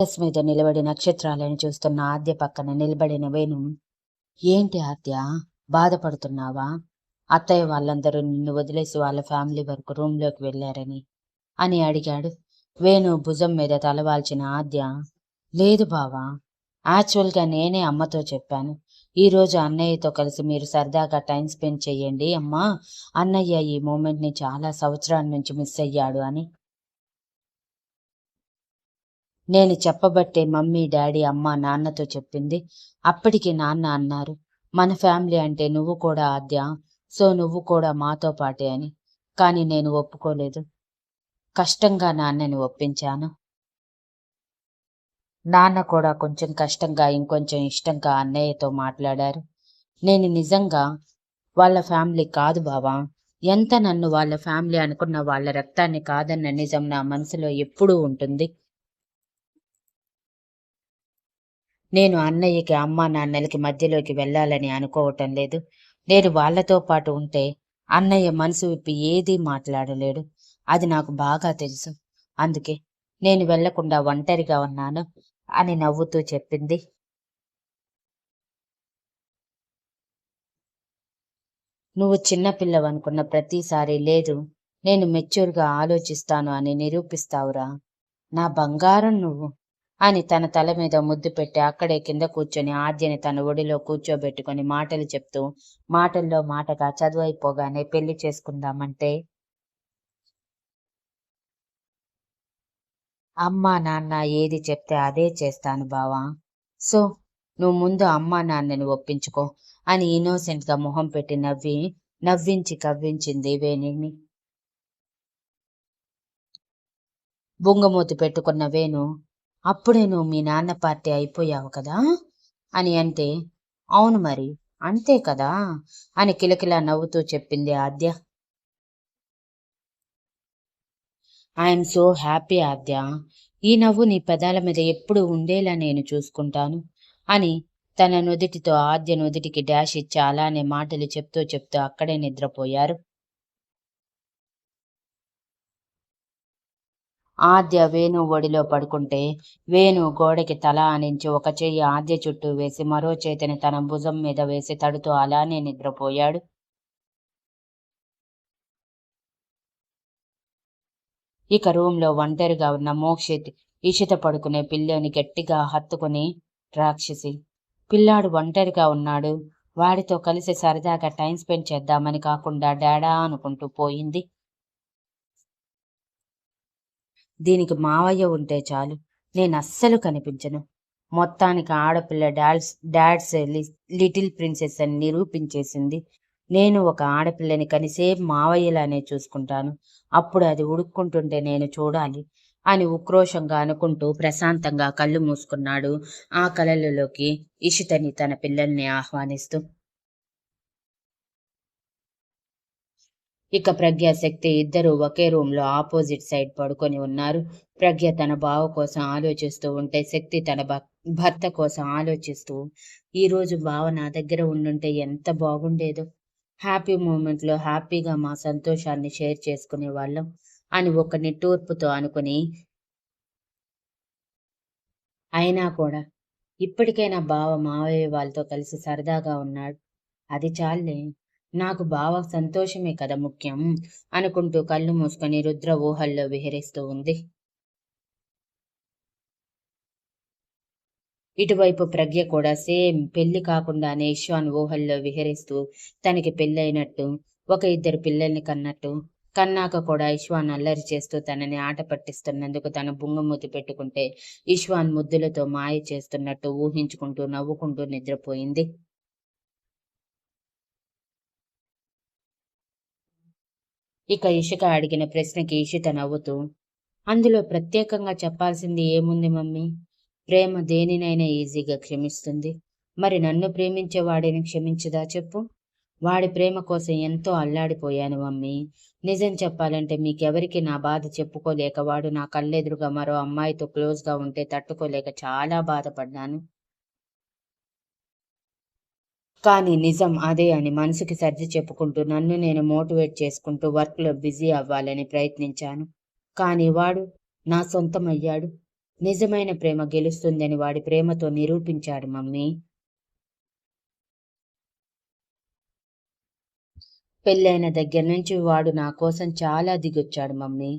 Terrace మీద నిలబడి నక్షత్రాలను చూస్తున్న ఆద్య పక్కన నిలబడిన వేణు, ఏంటి ఆద్య, బాధపడుతున్నావా? అత్తయ్య వాళ్ళందరూ నిన్ను వదిలేసి వాళ్ళ ఫ్యామిలీ వరకు రూంలోకి వెళ్ళారని అని అడిగాడు. వేణు భుజం మీద తలవాల్చిన ఆద్య, లేదు బావా, యాక్చువల్గా నేనే అమ్మతో చెప్పాను. ఈరోజు అన్నయ్యతో కలిసి మీరు సరదాగా టైం స్పెండ్ చెయ్యండి అమ్మా. అన్నయ్య ఈ మూమెంట్ని చాలా సంవత్సరాల నుంచి మిస్ అయ్యాడు అని. నేను చెప్పబట్టే మమ్మీ, డాడీ, అమ్మ, నాన్నతో చెప్పింది. అప్పటికి నాన్న అన్నారు, మన ఫ్యామిలీ అంటే నువ్వు కూడా ఆద్య, సో నువ్వు కూడా మాతో పాటే అని. కానీ నేను ఒప్పుకోలేదు. కష్టంగా నాన్నని ఒప్పించాను. నాన్న కూడా కొంచెం కష్టంగా, ఇంకొంచెం ఇష్టంగా అన్నయ్యతో మాట్లాడారు. నేను నిజంగా వాళ్ళ ఫ్యామిలీ కాదు బావా. ఎంత నన్ను వాళ్ళ ఫ్యామిలీ అనుకున్న వాళ్ళ రక్తాన్ని కాదన్న నిజం నా మనసులో ఎప్పుడూ ఉంటుంది. నేను అన్నయ్యకి, అమ్మా నాన్నలకి మధ్యలోకి వెళ్ళాలని అనుకోవటం లేదు. నేను వాళ్ళతో పాటు ఉంటే అన్నయ్య మనసు విప్పి ఏదీ మాట్లాడలేడు. అది నాకు బాగా తెలుసు. అందుకే నేను వెళ్లకుండా ఒంటరిగా ఉన్నాను అని నవ్వుతూ చెప్పింది. నువ్వు చిన్నపిల్లవనుకున్న ప్రతిసారి లేదు, నేను మెచ్యూర్గా ఆలోచిస్తాను అని నిరూపిస్తావురా. నా బంగారం నువ్వు అని తన తల మీద ముద్దు పెట్టి అక్కడే కింద కూర్చొని ఆద్యని తన ఒడిలో కూర్చోబెట్టుకొని మాటలు చెప్తూ, మాటల్లో మాటగా చదువైపోగానే పెళ్లి చేసుకుందామంటే అమ్మా నాన్న ఏది చెప్తే అదే చేస్తాను బావా. సో నువ్వు ముందు అమ్మా నాన్నని ఒప్పించుకో అని ఇన్నోసెంట్గా మొహం పెట్టి నవ్వించి కవ్వించింది వేణిని. బుంగమూతి పెట్టుకున్న వేణు, అప్పుడే నువ్వు మీ నాన్న పార్టీ అయిపోయావు కదా అని అంటే, అవును మరి, అంతే కదా అని కిలకిలా నవ్వుతూ చెప్పింది ఆద్య. ఐఎమ్ సో హ్యాపీ ఆద్య. ఈ నవ్వు నీ పెదాల మీద ఎప్పుడు ఉండేలా నేను చూసుకుంటాను అని తన నుదిటితో ఆద్య నుదిటికి డాష్ ఇచ్చి అలానే మాటలు చెప్తూ చెప్తూ అక్కడే నిద్రపోయారు. ఆద్య వేణు ఒడిలో పడుకుంటే వేణు గోడకి తల ఆనించి ఒక చెయ్యి ఆద్య చుట్టూ వేసి మరో చేతిని తన భుజం మీద వేసి తడుతూ అలానే నిద్రపోయాడు. ఇక రూంలో ఒంటరిగా ఉన్న మోక్షిత్ ఇషిత పడుకునే పిల్లోని గట్టిగా హత్తుకుని, రాక్షసి, పిల్లాడు ఒంటరిగా ఉన్నాడు, వాడితో కలిసి సరదాగా టైం స్పెండ్ చేద్దామని కాకుండా డాడా అనుకుంటూ పోయింది. దీనికి మావయ్య ఉంటే చాలు, నేను అస్సలు కనిపించను. మొత్తానికి ఆడపిల్ల డాడ్స్ లిటిల్ ప్రిన్సెస్ అని నిరూపించేసింది. నేను ఒక ఆడపిల్లని కనిసే మావయ్యలానే చూసుకుంటాను. అప్పుడు అది ఉడుక్కుంటుంటే నేను చూడాలి అని ఉక్రోషంగా అనుకుంటూ ప్రశాంతంగా కళ్ళు మూసుకున్నాడు. ఆ కలలలోకి ఇషితని తన పిల్లల్ని ఆహ్వానిస్తూ. ఇక ప్రజ్ఞ, శక్తి ఇద్దరూ ఒకే రూంలో ఆపోజిట్ సైడ్ పడుకొని ఉన్నారు. ప్రజ్ఞ తన బావ కోసం ఆలోచిస్తూ ఉంటే శక్తి తన భర్త కోసం ఆలోచిస్తూ, ఈరోజు బావ నా దగ్గర ఉండుంటే ఎంత బాగుండేదో, హ్యాపీ మూమెంట్లో హ్యాపీగా మా సంతోషాన్ని షేర్ చేసుకునే వాళ్ళం అని ఒక నిట్టూర్పుతో అనుకుని, అయినా కూడా ఇప్పటికైనా బావ మావయ్య వాళ్ళతో కలిసి సరదాగా ఉన్నాడు, అది చాలే, నాకు బావ సంతోషమే కదా ముఖ్యం అనుకుంటూ కళ్ళు మూసుకొని రుద్ర ఊహల్లో విహరిస్తూ ఉంది. ఇటువైపు ప్రజ్ఞ కూడా సేమ్ పెళ్లి కాకుండానే ఇష్వాన్ ఊహల్లో విహరిస్తూ తనకి పెళ్ళైనట్టు, ఒక ఇద్దరు పిల్లల్ని కన్నట్టు, కన్నాక కూడా ఇష్వాన్ అల్లరి చేస్తూ తనని ఆట పట్టిస్తున్నందుకు తన బుంగమూతి పెట్టుకుంటే ఇష్వాన్ ముద్దులతో మాయ చేస్తున్నట్టు ఊహించుకుంటూ నవ్వుకుంటూ నిద్రపోయింది. ఇక ఇషిక అడిగిన ప్రశ్నకి ఇషిత నవ్వుతూ, అందులో ప్రత్యేకంగా చెప్పాల్సింది ఏముంది మమ్మీ? ప్రేమ దేనినైనా ఈజీగా క్షమిస్తుంది. మరి నన్ను ప్రేమించే వాడిని క్షమించదా చెప్పు? వాడి ప్రేమ కోసం ఎంతో అల్లాడిపోయాను మమ్మీ. నిజం చెప్పాలంటే మీకెవరికి నా బాధ చెప్పుకోలేక వాడు నా కళ్ళెదురుగా మరో అమ్మాయితో క్లోజ్గా ఉంటే తట్టుకోలేక చాలా బాధపడ్డాను. కానీ నిజం అదే అని మనసుకి సర్ది చెప్పుకుంటూ నన్ను నేను మోటివేట్ చేసుకుంటూ వర్క్లో బిజీ అవ్వాలని ప్రయత్నించాను. కానీ వాడు నా సొంతం అయ్యాడు. నిజమైన ప్రేమ గెలుస్తుందని వాడి ప్రేమతో నిరూపించాడు మమ్మీ. పెళ్ళైన దగ్గర నుంచి వాడు నా కోసం చాలా దిగొచ్చాడు మమ్మీ.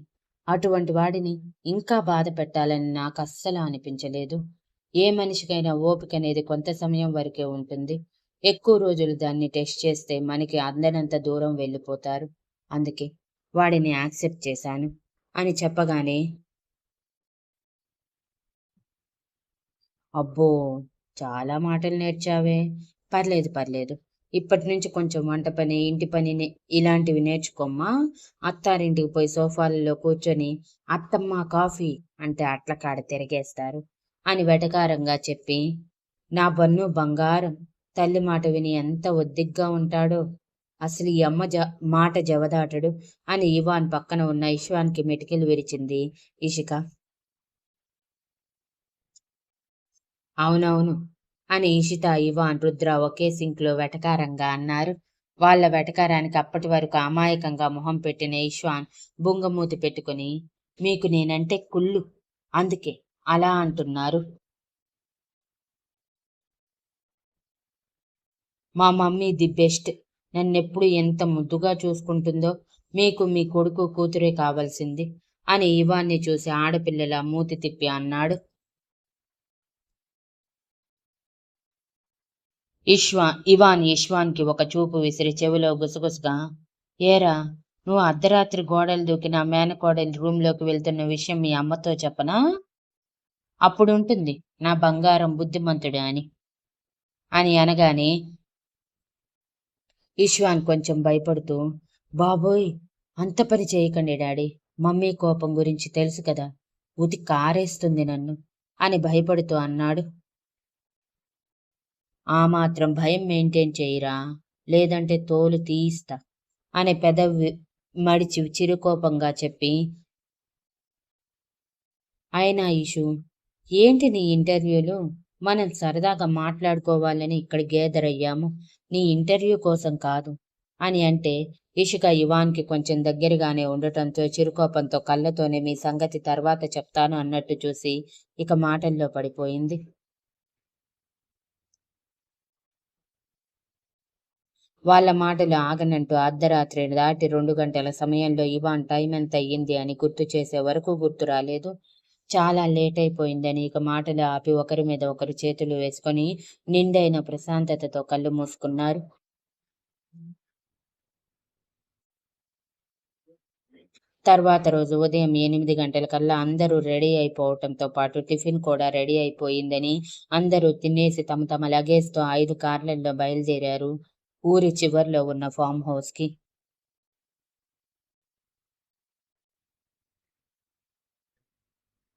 అటువంటి వాడిని ఇంకా బాధ పెట్టాలని నాకు అస్సలు అనిపించలేదు. ఏ మనిషికైనా ఓపిక అనేది కొంత సమయం వరకే ఉంటుంది. ఎక్కువ రోజులు దాన్ని టెస్ట్ చేస్తే మనకి అందనంత దూరం వెళ్ళిపోతారు. అందుకే వాడిని యాక్సెప్ట్ చేశాను అని చెప్పగానే, అబ్బో! చాలా మాటలు నేర్చావే. పర్లేదు, పర్లేదు. ఇప్పటి నుంచి కొంచెం వంట పని, ఇంటి పని ఇలాంటివి నేర్చుకోమ్మా. అత్తారింటికి పోయి సోఫాలలో కూర్చొని అత్తమ్మ కాఫీ అంటే అట్ల కాడ తిరిగేస్తారు అని వెటకారంగా చెప్పి, నా బన్ను బంగారం. తల్లి మాట విని ఎంత ఒద్దిగ్గా ఉంటాడో. అసలు ఈ అమ్మ మాట జవదాటడు అని ఇవాన్ పక్కన ఉన్న ఇష్వాన్‌కి మెటికలు విరిచింది ఇషిక. అవునవును అని ఇషిత, ఇవాన్, రుద్ర ఒకే సింక్లో వెటకారంగా అన్నారు. వాళ్ళ వెటకారానికి అప్పటి వరకు అమాయకంగా మొహం పెట్టిన ఇష్వాన్ బుంగమూతి పెట్టుకుని, మీకు నేనంటే కుళ్ళు, అందుకే అలా అంటున్నారు. మా మమ్మీ ది బెస్ట్. నన్నెప్పుడు ఎంత ముద్దుగా చూసుకుంటుందో. మీకు మీ కొడుకు కూతురే కావాల్సింది అని ఇవాన్ని చూసి ఆడపిల్లల మూతి తిప్పి అన్నాడు. ఇవాన్ ఇష్వాన్‌కి ఒక చూపు విసిరి చెవిలో గుసగుసగా, ఏరా, నువ్వు అర్ధరాత్రి గోడలు దూకి నా మేనకోడలి రూంలోకి వెళ్తున్న విషయం మీ అమ్మతో చెప్పనా? అప్పుడుంటుంది నా బంగారం బుద్ధిమంతుడు అని అనగానే ఇష్వాన్ కొంచెం భయపడుతూ, బాబోయ్! అంత పని చేయకండి డాడీ. మమ్మీ కోపం గురించి తెలుసు కదా, ఉతికి కారేస్తుంది నన్ను అని భయపడుతూ అన్నాడు. ఆ మాత్రం భయం మెయింటైన్ చెయ్యరా, లేదంటే తోలు తీయిస్తా అని పెదవి మడిచి చిరుకోపంగా చెప్పి, అయినా ఇషు, ఏంటి నీ ఇంటర్వ్యూలు? మనం సరదాగా మాట్లాడుకోవాలని ఇక్కడ గ్యాదర్ అయ్యాము, నీ ఇంటర్వ్యూ కోసం కాదు అని అంటే, ఇషిక ఇవాన్‌కి కొంచెం దగ్గరగానే ఉండటంతో చిరుకోపంతో కళ్ళతోనే మీ సంగతి తర్వాత చెప్తాను అన్నట్టు చూసి ఇక మాటల్లో పడిపోయింది. వాళ్ళ మాటలు ఆగనంటూ అర్ధరాత్రి దాటి 2 గంటల సమయంలో ఇవాన్ టైం ఎంత అయ్యింది అని గుర్తు చేసే వరకు గుర్తు రాలేదు. చాలా లేట్ అయిపోయిందని ఇక మాటలు ఆపి ఒకరి మీద ఒకరు చేతులు వేసుకొని నిండైన ప్రశాంతతతో కళ్ళు మూసుకున్నారు. తర్వాత రోజు ఉదయం 8 గంటలకల్లా అందరూ రెడీ అయిపోవటంతో పాటు టిఫిన్ కూడా రెడీ అయిపోయిందని అందరూ తినేసి తమ తమ లగేజ్‌తో 5 కార్లలో బయలుదేరారు ఊరి చివర్లో ఉన్న ఫామ్ హౌస్‌కి.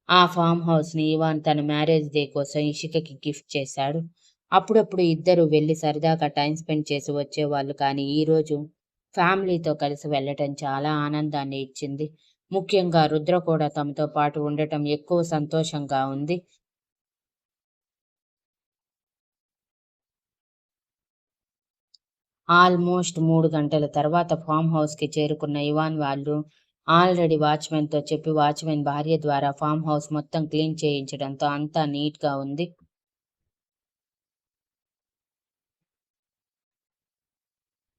ఆ ఫామ్ హౌస్‌ని ఇవాన్ తన మ్యారేజ్ డే కోసం ఇషికకి గిఫ్ట్ చేశాడు. అప్పుడప్పుడు ఇద్దరూ వెళ్లి సరదాగా టైమ్ స్పెండ్ చేసి వచ్చేవాళ్ళు. కానీ ఈరోజు ఫ్యామిలీతో కలిసి వెళ్ళటం చాలా ఆనందాన్ని ఇచ్చింది. ముఖ్యంగా రుద్ర కూడా తమతో పాటు ఉండటం ఎక్కువ సంతోషంగా ఉంది. ఆల్మోస్ట్ 3 గంటల తర్వాత ఫామ్ హౌస్‌కి చేరుకున్న ఇవాన్ వాళ్ళు ఆల్రెడీ వాచ్‌మెన్‌తో చెప్పి వాచ్‌మెన్ భార్య ద్వారా ఫామ్ హౌస్ మొత్తం క్లీన్ చేయించడంతో అంతా నీట్‌గా ఉంది.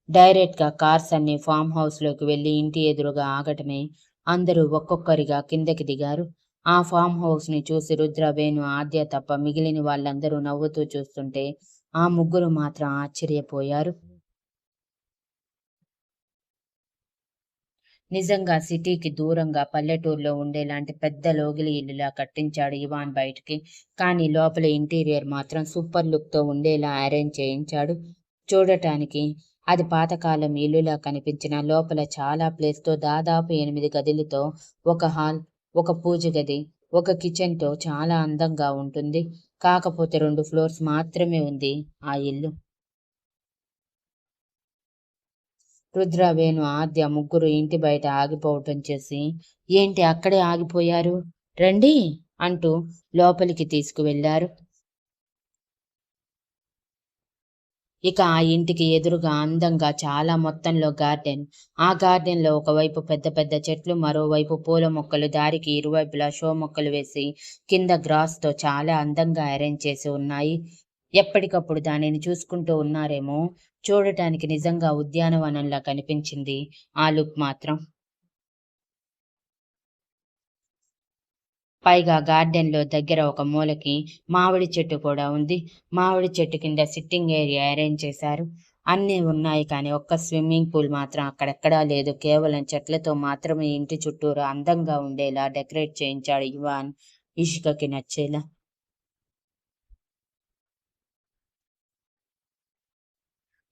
డైరెక్ట్‌గా కార్స్ అన్నీ ఫామ్ హౌస్‌లోకి వెళ్లి ఇంటి ఎదురుగా ఆగటమే అందరూ ఒక్కొక్కరిగా కిందకి దిగారు. ఆ ఫామ్ హౌస్‌ని చూసి రుద్ర, వేణు, ఆద్య తప్ప మిగిలిన వాళ్ళందరూ నవ్వుతూ చూస్తుంటే ఆ ముగ్గురు మాత్రం ఆశ్చర్యపోయారు. నిజంగా సిటీకి దూరంగా పల్లెటూరులో ఉండేలాంటి పెద్ద లోగిలి ఇల్లులా కట్టించాడు ఇవాన్ బయటికి. కానీ లోపల ఇంటీరియర్ మాత్రం సూపర్ లుక్‌తో ఉండేలా అరేంజ్ చేయించాడు. చూడటానికి అది పాతకాలం ఇల్లులా కనిపించినా లోపల చాలా ప్లేస్‌తో దాదాపు 8 గదులతో ఒక హాల్, ఒక పూజ గది, ఒక కిచెన్‌తో చాలా అందంగా ఉంటుంది. కాకపోతే 2 ఫ్లోర్స్ మాత్రమే ఉంది ఆ ఇల్లు. రుద్ర, వేణు, ఆద్య ముగ్గురు ఇంటి బయట ఆగిపోవటం చూసి, ఏంటి అక్కడే ఆగిపోయారు? రండి అంటూ లోపలికి తీసుకువెళ్లారు. ఇక ఆ ఇంటికి ఎదురుగా అందంగా చాలా మొత్తంలో గార్డెన్. ఆ గార్డెన్‌లో ఒకవైపు పెద్ద పెద్ద చెట్లు, మరోవైపు పూల మొక్కలు, దారికి ఇరువైపులా షో మొక్కలు వేసి, కింద గ్రాస్‌తో చాలా అందంగా అరేంజ్ చేసి ఉన్నాయి. ఎప్పటికప్పుడు దానిని చూసుకుంటూ ఉన్నారేమో, చూడటానికి నిజంగా ఉద్యానవనంలా కనిపించింది ఆ లుక్ మాత్రం. పైగా గార్డెన్‌లో దగ్గర ఒక మూలకి మామిడి చెట్టు కూడా ఉంది. మామిడి చెట్టు కింద సిట్టింగ్ ఏరియా అరేంజ్ చేశారు. అన్నీ ఉన్నాయి కానీ ఒక్క స్విమ్మింగ్ పూల్ మాత్రం అక్కడెక్కడా లేదు. కేవలం చెట్లతో మాత్రమే ఇంటి చుట్టూరా అందంగా ఉండేలా డెకరేట్ చేయించాడు ఇవాన్ ఇషికకి నచ్చేలా.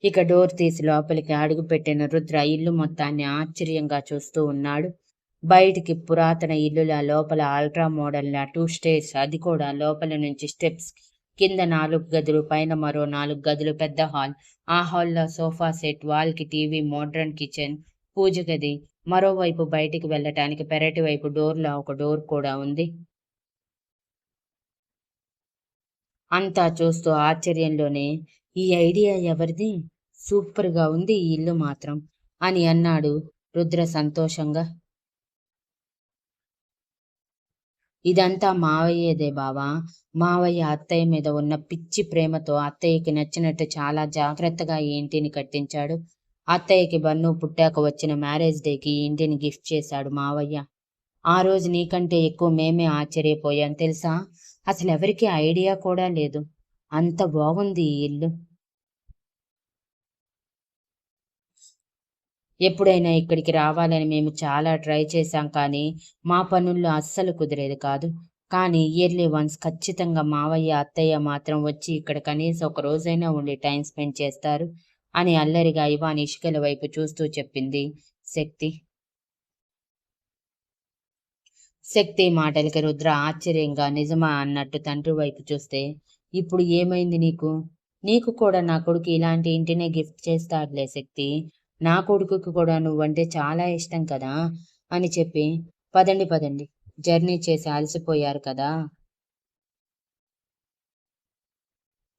ఇక డోర్ తీసి లోపలికి అడుగుపెట్టిన రుద్ర ఇల్లు మొత్తాన్ని ఆశ్చర్యంగా చూస్తూ ఉన్నాడు. బయటికి పురాతన ఇల్లులా, లోపల అల్ట్రా మోడర్న్‌లా 2 స్టేర్స్, అది కూడా లోపల నుంచి స్టెప్స్. కింద 4 గదులు, పైన మరో 4 గదులు, పెద్ద హాల్. ఆ హాల్‌లో సోఫా సెట్, వాల్‌కి టీవీ, మోడ్రన్ కిచెన్, పూజ గది. మరోవైపు బయటికి వెళ్ళటానికి పెరటి వైపు డోర్‌లా ఒక డోర్ కూడా ఉంది. అంతా చూస్తూ ఆశ్చర్యంలోనే, "ఈ ఐడియా ఎవరిది? సూపర్‌గా ఉంది ఈ ఇల్లు మాత్రం" అని అన్నాడు రుద్ర సంతోషంగా. "ఇదంతా మావయ్యదే బావా. మావయ్య అత్తయ్య మీద ఉన్న పిచ్చి ప్రేమతో అత్తయ్యకి నచ్చినట్టు చాలా జాగ్రత్తగా ఈ ఇంటిని కట్టించాడు. అత్తయ్యకి బన్ను పుట్టాక వచ్చిన మ్యారేజ్ డేకి ఈ ఇంటిని గిఫ్ట్ చేశాడు మావయ్య. ఆ రోజు నీకంటే ఎక్కువ మేమే ఆశ్చర్యపోయాం తెలుసా? అసలెవరికీ ఐడియా కూడా లేదు. అంత బాగుంది ఈ ఇల్లు. ఎప్పుడైనా ఇక్కడికి రావాలని మేము చాలా ట్రై చేశాం కానీ, మా పనుల్లో అస్సలు కుదిరేది కాదు. కానీ ఇయర్లీ వన్స్ ఖచ్చితంగా మావయ్య, అత్తయ్య మాత్రం వచ్చి ఇక్కడ కనీసం ఒక రోజైనా ఉండి టైం స్పెండ్ చేస్తారు" అని అల్లరిగా ఇవాన్ ఇషికల వైపు చూస్తూ చెప్పింది శక్తి. శక్తి మాటలకి రుద్ర ఆశ్చర్యంగా నిజమా అన్నట్టు తండ్రి వైపు చూస్తే, "ఇప్పుడు ఏమైంది నీకు? నీకు కూడా నా కొడుకు ఇలాంటి ఇంటినే గిఫ్ట్ చేస్తాడులే శక్తి. నా కొడుకుకి కూడా నువ్వంటే చాలా ఇష్టం కదా" అని చెప్పి, "పదండి పదండి. జర్నీ చేసి అలసిపోయారు కదా.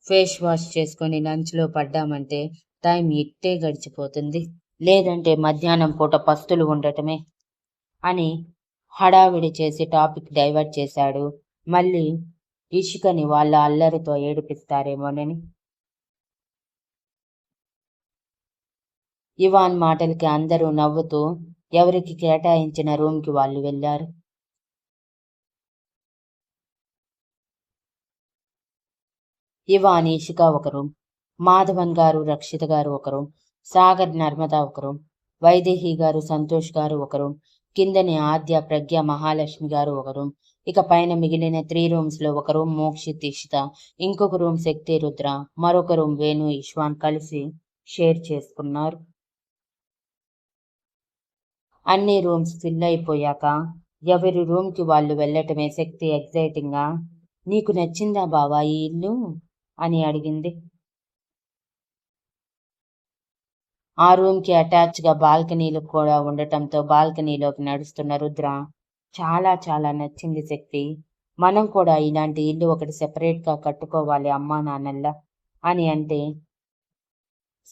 ఫేస్ వాష్ చేసుకొని లంచ్‌లో పడ్డామంటే టైం ఇట్టే గడిచిపోతుంది. లేదంటే మధ్యాహ్నం పూట పస్తులు ఉండటమే" అని హడావిడి చేసి టాపిక్ డైవర్ట్ చేశాడు. మళ్ళీ ఇషికని వాళ్ళ అల్లరితో ఏడిపిస్తారేమోనని. ఇవాన్ మాటలకి అందరూ నవ్వుతూ ఎవరికి కేటాయించిన రూమ్‌కి వాళ్ళు వెళ్లారు. ఇవాన్, ఇషిక ఒక రూమ్, మాధవన్ గారు, రక్షిత గారు ఒక రూమ్, సాగర్, నర్మద ఒక రూమ్, వైదేహి గారు, సంతోష్ గారు ఒక రూమ్, కిందని ఆద్య, ప్రజ్ఞ, మహాలక్ష్మి గారు ఒక రూమ్. ఇక పైన మిగిలిన 3 రూమ్స్‌లో ఒక రూమ్ మోక్షిత్, ఇషిత, ఇంకొక రూమ్ శక్తి, రుద్ర, మరొక రూమ్ వేణు, ఇష్వాన్ కలిసి షేర్ చేసుకున్నారు. అన్ని రూమ్స్ ఫిల్ అయిపోయాక ఎవరి రూమ్‌కి వాళ్ళు వెళ్ళటమే. శక్తి ఎక్సైటింగ్‌గా, "నీకు నచ్చిందా బావా ఈ ఇల్లు" అని అడిగింది. ఆ రూమ్‌కి అటాచ్‌గా బాల్కనీలు కూడా ఉండటంతో బాల్కనీలోకి నడుస్తున్న రుద్ర, "చాలా చాలా నచ్చింది శక్తి. మనం కూడా ఇలాంటి ఇల్లు ఒకటి సెపరేట్‌గా కట్టుకోవాలి అమ్మానాన్నల్లా" అని అంటే,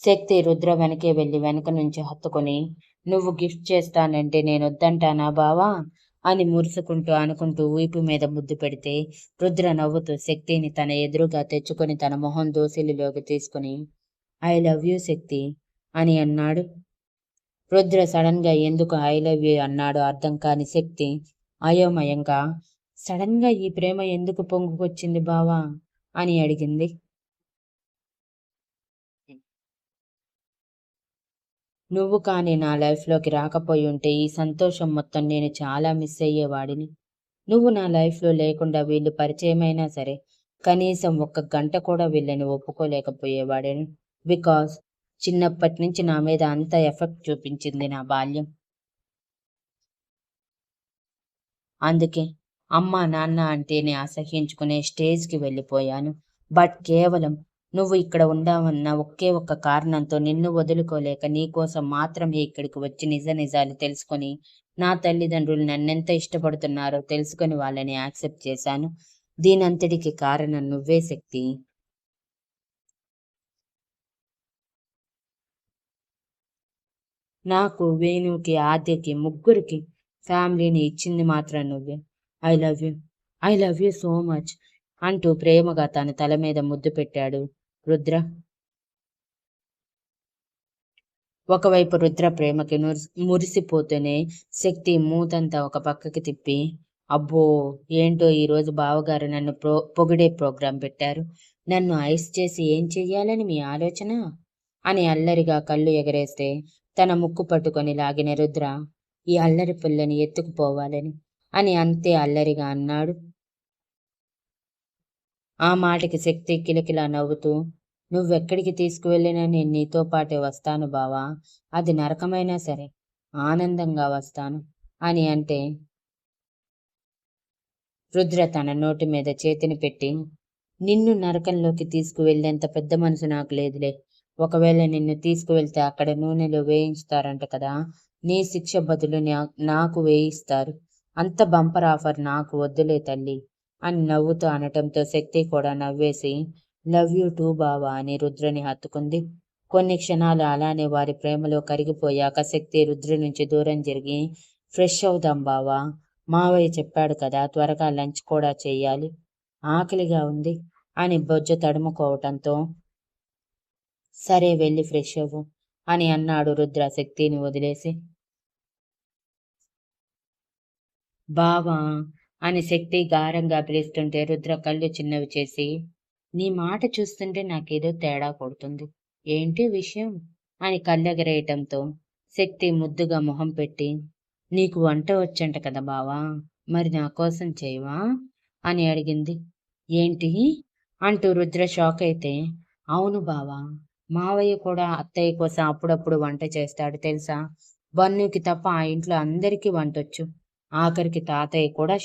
శక్తి రుద్ర వెనకే వెళ్లి వెనక నుంచి హత్తుకొని, "నువ్వు గిఫ్ట్ చేస్తానంటే నేనొద్దంటానా బావా" అని మురుసుకుంటూ అనుకుంటూ వీపు మీద ముద్దు పెడితే, రుద్ర నవ్వుతూ శక్తిని తన ఎదురుగా తెచ్చుకొని తన మొహం దోసిలిలోకి తీసుకుని, "ఐ లవ్ యూ శక్తి" అని అన్నాడు. రుద్ర సడన్‌గా ఎందుకు ఐ లవ్ యూ అన్నాడో అర్థం కాని శక్తి అయోమయంగా, "సడన్‌గా ఈ ప్రేమ ఎందుకు పొంగుకొచ్చింది బావా" అని అడిగింది. "నువ్వు కానీ నా లైఫ్‌లోకి రాకపోయుంటే ఈ సంతోషం మొత్తం నేను చాలా మిస్ అయ్యేవాడిని. నువ్వు నా లైఫ్‌లో లేకుండా వీళ్ళు పరిచయమైనా సరే, కనీసం ఒక్క గంట కూడా వీళ్ళని ఒప్పుకోలేకపోయేవాడిని. బికాజ్ చిన్నప్పటి నుంచి నా మీద అంత ఎఫెక్ట్ చూపించింది నా బాల్యం. అందుకే అమ్మా, నాన్న అంటేనే అసహ్యించుకునే స్టేజ్‌కి వెళ్ళిపోయాను. బట్ కేవలం నువ్వు ఇక్కడ ఉండావన్న ఒకే ఒక్క కారణంతో నిన్ను వదులుకోలేక నీకోసం మాత్రమే ఇక్కడికి వచ్చి నిజ నిజాలు తెలుసుకొని, నా తల్లిదండ్రులు నన్నెంత ఇష్టపడుతున్నారో తెలుసుకొని వాళ్ళని యాక్సెప్ట్ చేశాను. దీనంతటికి కారణం నువ్వే శక్తి" నాకు, వేణుకి, ఆద్యకి ముగ్గురికి ఫ్యామిలీని ఇచ్చింది మాత్రం నువ్వే. I love you. I love you so much అంటూ ప్రేమగా తన తల మీద ముద్దు పెట్టాడు రుద్ర. ఒకవైపు రుద్ర ప్రేమకి మురిసిపోతూనే శక్తి మూతంతా ఒక పక్కకి తిప్పి, అబ్బో ఏంటో ఈరోజు బావగారు నన్ను పొగిడే ప్రోగ్రాం పెట్టారు. నన్ను ఐస్ చేసి ఏం చెయ్యాలని మీ ఆలోచన అని అల్లరిగా కళ్ళు ఎగరేస్తే తన ముక్కు పట్టుకొని లాగిన రుద్ర ఈ అల్లరి పిల్లని ఎత్తుకుపోవాలని అని అంతే అల్లరిగా అన్నాడు. ఆ మాటకి శక్తి కిలకిలా నవ్వుతూ, నువ్వెక్కడికి తీసుకువెళ్ళినా నేను నీతో పాటే వస్తాను బావా. అది నరకమైనా సరే ఆనందంగా వస్తాను అని అంటే రుద్ర తన నోటి మీద చేతిని పెట్టి, నిన్ను నరకంలోకి తీసుకువెళ్ళేంత పెద్ద మనసు నాకు లేదులే. ఒకవేళ నిన్ను తీసుకువెళ్తే అక్కడ నూనెలో వేయించుతారంట కదా, నీ శిక్ష బదులు నాకు వేయిస్తారు. అంత బంపర్ ఆఫర్ నాకు వద్దులే తల్లి అని నవ్వుతూ అనటంతో శక్తి కూడా నవ్వేసి, లవ్ యూ టూ బావా అని రుద్రని హత్తుకుంది. కొన్ని క్షణాలు అలానే వారి ప్రేమలో కరిగిపోయాక శక్తి రుద్ర నుంచి దూరం జరిగి, ఫ్రెష్ అవుదాం బావా, మావయ్య చెప్పాడు కదా త్వరగా లంచ్ కూడా చెయ్యాలి, ఆకలిగా ఉంది అని బొజ్జ తడుముకోవటంతో, సరే వెళ్ళి ఫ్రెష్ అవ్వు అని అన్నాడు రుద్ర శక్తిని వదిలేసి. బావా అని శక్తి గారంగా పిలుస్తుంటే రుద్ర కళ్ళు చిన్నవి చేసి, నీ మాట చూస్తుంటే నాకేదో తేడా కొడుతుంది, ఏంటి విషయం అని కళ్ళెగరేయటంతో శక్తి ముద్దుగా మొహం పెట్టి, నీకు వంట వచ్చంట కదా బావా, మరి నా కోసం చేయవా అని అడిగింది. ఏంటి అంటూ రుద్ర షాక్ అయితే, అవును బావా, మావయ్య కూడా అత్తయ్య కోసం అప్పుడప్పుడు వంట చేస్తాడు తెలుసా. బన్నుకి తప్ప ఆ ఇంట్లో అందరికీ వంటొచ్చు. ఆఖరికి తాతయ్య కూడా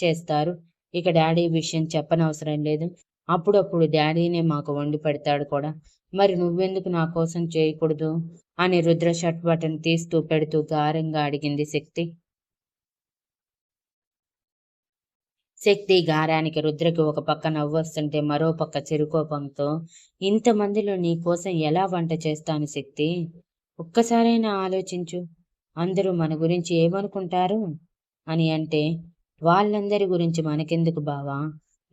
చేస్తారు. ఇక డాడీ విషయం చెప్పనవసరం లేదు. అప్పుడప్పుడు డాడీనే మాకు వండి పెడతాడు కూడా. మరి నువ్వెందుకు నా కోసం చేయకూడదు అని రుద్ర షర్ట్ బటన్ తీస్తూ పెడుతూ గారంగా అడిగింది శక్తి. శక్తి గారానికి రుద్రకి ఒక పక్క నవ్వొస్తుంటే మరో పక్క చిరుకోపంతో, ఇంతమందిలో నీ కోసం ఎలా వంట చేస్తాను శక్తి, ఒక్కసారైనా ఆలోచించు, అందరూ మన గురించి ఏమనుకుంటారు అని అంటే, వాళ్ళందరి గురించి మనకెందుకు బావా,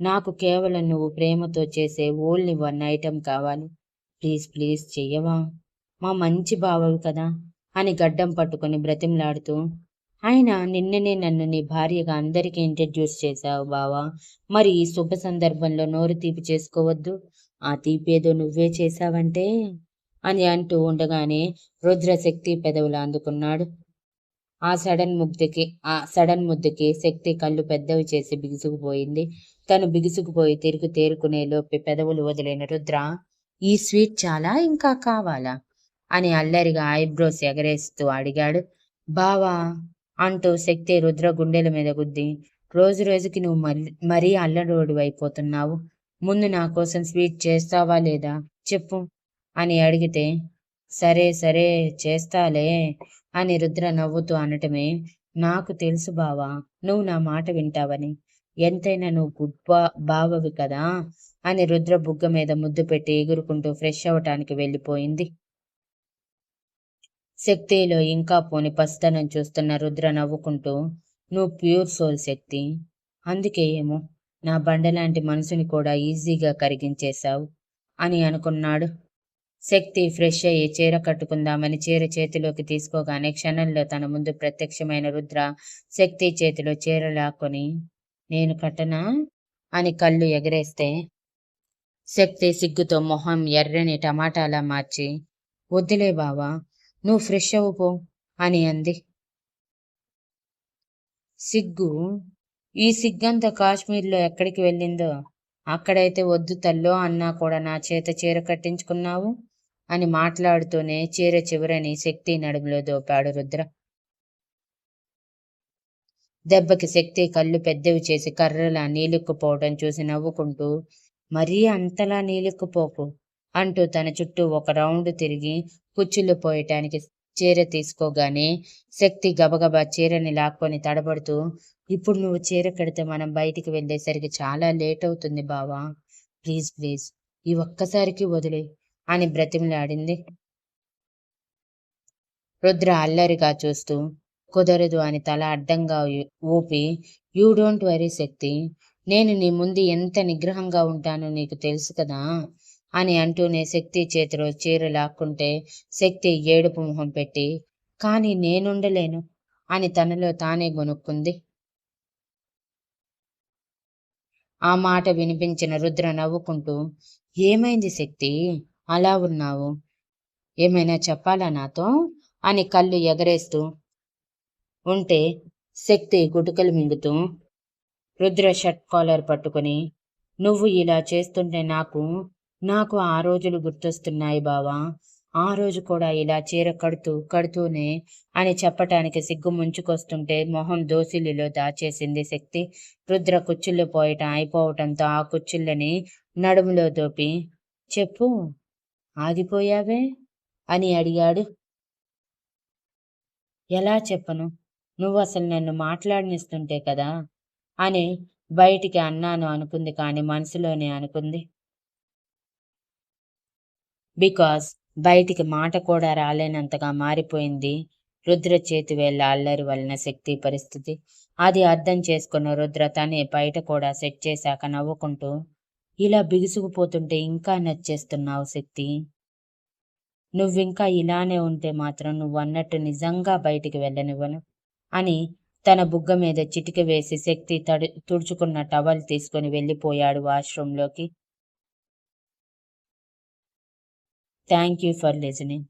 నాకు కేవలం నువ్వు ప్రేమతో చేసే ఓన్లీ వన్ ఐటెం కావాలి, ప్లీజ్ ప్లీజ్ చెయ్యవా, మా మంచి బావవి కదా అని గడ్డం పట్టుకొని బ్రతిమలాడుతూ, అయినా నిన్ననే నన్ను నీ భార్యగా అందరికీ ఇంట్రడ్యూస్ చేశావు బావా, మరి ఈ శుభ సందర్భంలో నోరు తీపి చేసుకోవద్దు, ఆ తీపేదో నువ్వే చేశావంటే అని అంటూ ఉండగానే రుద్రశక్తి పెదవులు అందుకున్నాడు. ఆ సడన్ ముద్దుకి శక్తి కళ్ళు పెద్దవి చేసి బిగుసుకుపోయింది. తను బిగుసుకుపోయి తిరిగి తేరుకునే లోపే పెదవులు వదిలిన రుద్ర, ఈ స్వీట్ చాలా ఇంకా కావాలా అని అల్లరిగా ఐబ్రోస్ ఎగరేస్తూ అడిగాడు. బావా అంటూ శక్తి రుద్ర గుండెల మీద గుద్ది, రోజు రోజుకి నువ్వు మరీ అల్లరోడు అయిపోతున్నావు, ముందు నా కోసం స్వీట్ చేస్తావా లేదా చెప్పు అని అడిగితే, సరే సరే చేస్తాలే అని రుద్ర నవ్వుతూ అనటమే, నాకు తెలుసు బావా నువ్వు నా మాట వింటావని, ఎంతైనా నువ్వు బావవి కదా అని రుద్ర బుగ్గ మీద ముద్దు పెట్టి ఎగురుకుంటూ ఫ్రెష్ అవటానికి వెళ్ళిపోయింది. శక్తిలో ఇంకా పోని పసితనం చూస్తున్న రుద్ర నవ్వుకుంటూ, నువ్వు ప్యూర్ సోల్ శక్తి, అందుకే ఏమో నా బండలాంటి మనసుని కూడా ఈజీగా కరిగించేశావు అని అనుకున్నాడు. శక్తి ఫ్రెష్ అయ్యి చీర కట్టుకుందామని చీర చేతిలోకి తీసుకోగానే క్షణంలో తన ముందు ప్రత్యక్షమైన రుద్ర శక్తి చేతిలో చీర లాక్కొని, నేను కట్టనా అని కళ్ళు ఎగరేస్తే శక్తి సిగ్గుతో మొహం ఎర్రని టమాటాలా మార్చి, వద్దులే బావా నువ్వు ఫ్రెష్ అవ్వుపో అని అంది. సిగ్గు, ఈ సిగ్గంతా కాశ్మీర్లో ఎక్కడికి వెళ్ళిందో, అక్కడైతే వద్దు తల్లో అన్నా కూడా నా చేత చీర కట్టించుకున్నావు అని మాట్లాడుతూనే చీర చివరని శక్తి నడుములో దోపాడు రుద్ర. దెబ్బకి శక్తి కళ్ళు పెద్దవి చేసి కర్రలా నీలిక్కుపోవడం చూసి నవ్వుకుంటూ, మరీ అంతలా నీలిక్కుపోకు అంటూ తన చుట్టూ ఒక రౌండ్ తిరిగి పుచ్చులు పోయటానికి చీర తీసుకోగానే శక్తి గబగబా చీరని లాక్కొని తడబడుతూ, ఇప్పుడు నువ్వు చీర కడితే మనం బయటికి వెళ్ళేసరికి చాలా లేట్ అవుతుంది బావా, ప్లీజ్ ప్లీజ్ ఈ ఒక్కసారికి వదిలే అని బ్రతిమలాడింది. రుద్ర అల్లరిగా చూస్తూ కుదరదు అని తల అడ్డంగా ఊపి, యూ డోంట్ వరీ శక్తి, నేను నీ ముందు ఎంత నిగ్రహంగా ఉంటానో నీకు తెలుసు కదా అని అంటూనే శక్తి చేతిలో చీర లాక్కుంటే శక్తి ఏడుపు మొహం పెట్టి, కానీ నేనుండలేను అని తనలో తానే గొనుక్కుంది. ఆ మాట వినిపించిన రుద్ర నవ్వుకుంటూ, ఏమైంది శక్తి, అలా ఉన్నావు, ఏమైనా చెప్పాలా నాతో అని కళ్ళు ఎగరేస్తూ ఉంటే శక్తి గుటకలు మింగుతూ రుద్ర షర్ట్ కాలర్ పట్టుకుని, నువ్వు ఇలా చేస్తుంటే నాకు నాకు ఆ రోజులు గుర్తొస్తున్నాయి బావా, ఆ రోజు కూడా ఇలా చీర కడుతూనే అని చెప్పటానికి సిగ్గు ముంచుకొస్తుంటే మొహం దోసిలిలో దాచేసింది శక్తి. రుద్ర కుచ్చిళ్ళు పోయటం అయిపోవటంతో ఆ కుచ్చిళ్ళని నడుములో దోపి, చెప్పు, ఆగిపోయావే అని అడిగాడు. ఎలా చెప్పను, నువ్వు అసలు నన్ను మాట్లాడనిస్తుంటే కదా అని బయటికి అన్నాను అనుకుంది, కానీ మనసులోనే అనుకుంది. బికాస్ బయటికి మాట కూడా రాలేనంతగా మారిపోయింది రుద్ర చేతి వేళ్ళ అల్లరి వలన శక్తి పరిస్థితి. అది అర్థం చేసుకున్న రుద్ర తనే బయట కూడా సెట్ చేశాక నవ్వుకుంటూ, ఇలా బిగుసుకుపోతుంటే ఇంకా నచ్చేస్తున్నావు శక్తి, నువ్వింకా ఇలానే ఉంటే మాత్రం నువ్వన్నట్టు నిజంగా బయటికి వెళ్ళనివ్వను అని తన బుగ్గ మీద చిటిక వేసి శక్తి తుడుచుకున్న టవల్ తీసుకుని వెళ్ళిపోయాడు వాష్రూంలోకి. Thank you for listening.